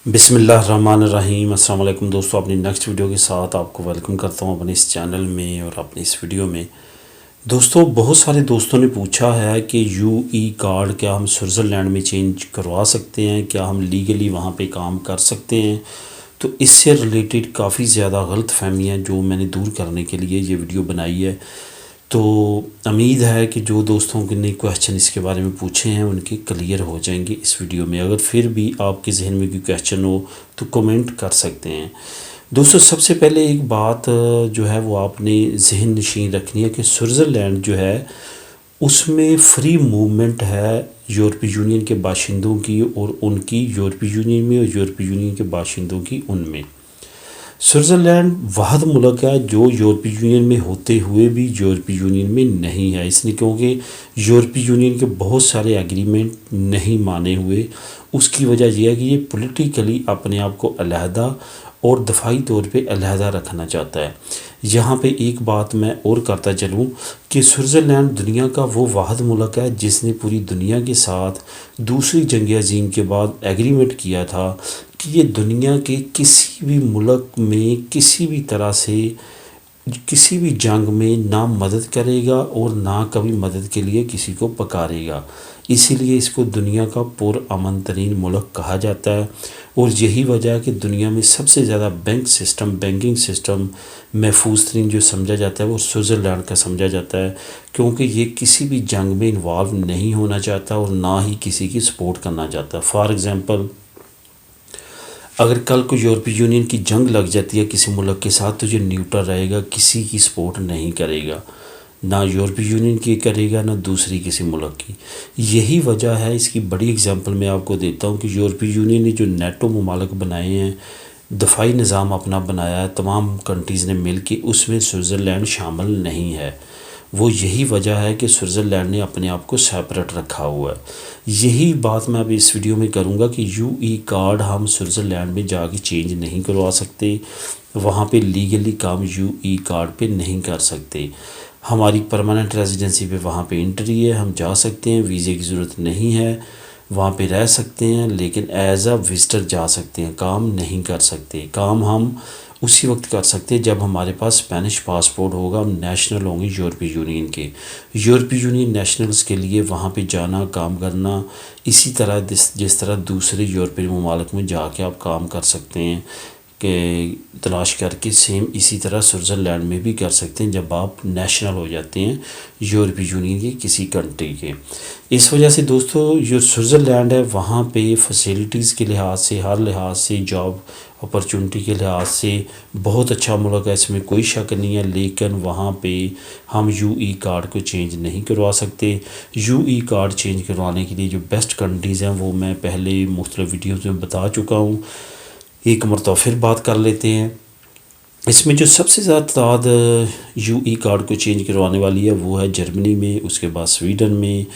बिस्मिल्लाहिर्रहमानिर्रहीम। अस्सलाम वालेकुम दोस्तों, अपनी नेक्स्ट वीडियो के साथ आपको वेलकम करता हूँ अपने इस चैनल में और अपनी इस वीडियो में। दोस्तों, बहुत सारे दोस्तों ने पूछा है कि यूई कार्ड क्या हम स्विट्ज़रलैंड में चेंज करवा सकते हैं, क्या हम लीगली वहाँ पे काम कर सकते हैं। तो इससे रिलेटेड काफ़ी ज़्यादा गलत फहमियाँ जो मैंने दूर करने के लिए ये वीडियो बनाई है। तो उम्मीद है कि जो दोस्तों के ने क्वेश्चन इसके बारे में पूछे हैं उनके क्लियर हो जाएंगे इस वीडियो में। अगर फिर भी आपके जहन में कोई क्वेश्चन हो तो कमेंट कर सकते हैं। दोस्तों, सबसे पहले एक बात जो है वो आपने जहन नशीन रखनी है कि स्विट्ज़रलैंड जो है उसमें फ्री मूवमेंट है यूरोपीय यूनियन के बाशिंदों की और उनकी यूरोपीय यूनियन में, और यूरोपीय यूनियन के बाशिंदों की उनमें। स्विट्ज़रलैंड वाहद मुल्क है जो यूरोपीय यूनियन में होते हुए भी यूरोपीय यूनियन में नहीं है, इसलिए क्योंकि यूरोपीय यूनियन के बहुत सारे एग्रीमेंट नहीं माने हुए। उसकी वजह यह है कि ये पॉलिटिकली अपने आप को अलहदा और दफाई तौर पे अलहदा रखना चाहता है। यहाँ पे एक बात मैं और करता चलूँ कि स्विट्ज़रलैंड दुनिया का वो वाहद मुल्क है जिसने पूरी दुनिया के साथ दूसरी जंग अज़ीम के बाद एग्रीमेंट किया था कि ये दुनिया के किसी भी मुल्क में किसी भी तरह से किसी भी जंग में ना मदद करेगा और ना कभी मदद के लिए किसी को पकारेगा। इसीलिए इसको दुनिया का पुरअमन तरीन मुल्क कहा जाता है। और यही वजह है कि दुनिया में सबसे ज़्यादा बैंकिंग सिस्टम महफूज तरीन जो समझा जाता है वो स्विट्ज़रलैंड का समझा जाता है, क्योंकि ये किसी भी जंग में इन्वॉल्व नहीं होना चाहता और ना ही किसी की सपोर्ट करना चाहता। फॉर एग्ज़ाम्पल, अगर कल को यूरोपीय यूनियन की जंग लग जाती है किसी मुल्क के साथ तो ये न्यूट्रल रहेगा, किसी की सपोर्ट नहीं करेगा, ना यूरोपीय यूनियन की करेगा ना दूसरी किसी मुल्क की। यही वजह है। इसकी बड़ी एग्जांपल मैं आपको देता हूँ कि यूरोपीय यूनियन ने जो नेटो ममालिक बनाए हैं, दफाई निज़ाम अपना बनाया है तमाम कंट्रीज़ ने मिल के, उसमें स्विट्ज़रलैंड शामिल नहीं है। वो यही वजह है कि स्विट्ज़रलैंड ने अपने आप को सेपरेट रखा हुआ है। यही बात मैं अभी इस वीडियो में करूँगा कि यूई कार्ड हम स्विट्ज़रलैंड में जाके चेंज नहीं करवा सकते, वहाँ पे लीगली काम यूई कार्ड पे नहीं कर सकते। हमारी परमानेंट रेजिडेंसी पे वहाँ पे एंट्री है, हम जा सकते हैं, वीज़े की ज़रूरत नहीं है, वहाँ पे रह सकते हैं, लेकिन एज़ अ विज़िटर जा सकते हैं, काम नहीं कर सकते। काम हम उसी वक्त कर सकते हैं जब हमारे पास स्पेनिश पासपोर्ट होगा, हम नेशनल होंगे यूरोपीय यूनियन के। यूरोपीय यूनियन नेशनल्स के लिए वहाँ पे जाना, काम करना इसी तरह जिस तरह दूसरे यूरोपीय ममालिक में जाके आप काम कर सकते हैं कि तलाश करके, सेम इसी तरह स्विट्ज़रलैंड में भी कर सकते हैं जब आप नेशनल हो जाते हैं यूरोपीय यूनियन के किसी कंट्री के। इस वजह से दोस्तों, जो स्विट्ज़रलैंड है वहाँ पे फैसिलिटीज़ के लिहाज से, हर लिहाज से, जॉब अपॉर्चुनिटी के लिहाज से बहुत अच्छा मुल्क है, इसमें कोई शक नहीं है। लेकिन वहाँ पे हम यूई कार्ड को चेंज नहीं करवा सकते। यूई कार्ड चेंज करवाने के लिए जो बेस्ट कंट्रीज़ हैं वो मैं पहले मुख्तलिफ वीडियोज़ में बता चुका हूँ, एक मरतबा फिर बात कर लेते हैं। इसमें जो सबसे ज़्यादा तादाद यूई कार्ड को चेंज करवाने वाली है वो है जर्मनी में, उसके बाद स्वीडन में।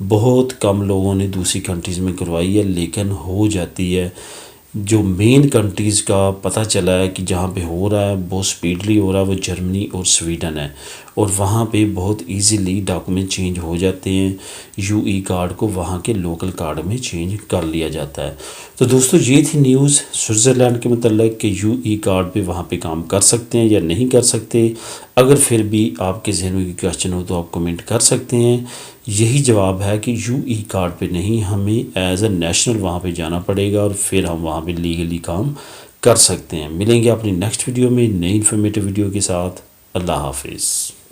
बहुत कम लोगों ने दूसरी कंट्रीज़ में करवाई है, लेकिन हो जाती है। जो मेन कंट्रीज़ का पता चला है कि जहाँ पे हो रहा है बहुत स्पीडली हो रहा है वो जर्मनी और स्वीडन है, और वहाँ पे बहुत इजीली डॉक्यूमेंट चेंज हो जाते हैं। यूई कार्ड को वहाँ के लोकल कार्ड में चेंज कर लिया जाता है। तो दोस्तों, ये थी न्यूज़ स्विट्ज़रलैंड के मतलब कि यूई कार्ड पे वहाँ पे काम कर सकते हैं या नहीं कर सकते। अगर फिर भी आपके जहन में कोई क्वेश्चन हो तो आप कमेंट कर सकते हैं। यही जवाब है कि यूई कार्ड पे नहीं, हमें एज अ नेशनल वहाँ पे जाना पड़ेगा और फिर हम वहाँ पे लीगली काम कर सकते हैं। मिलेंगे अपनी नेक्स्ट वीडियो में नई इन्फॉर्मेटिव वीडियो के साथ। अल्लाह हाफिज़।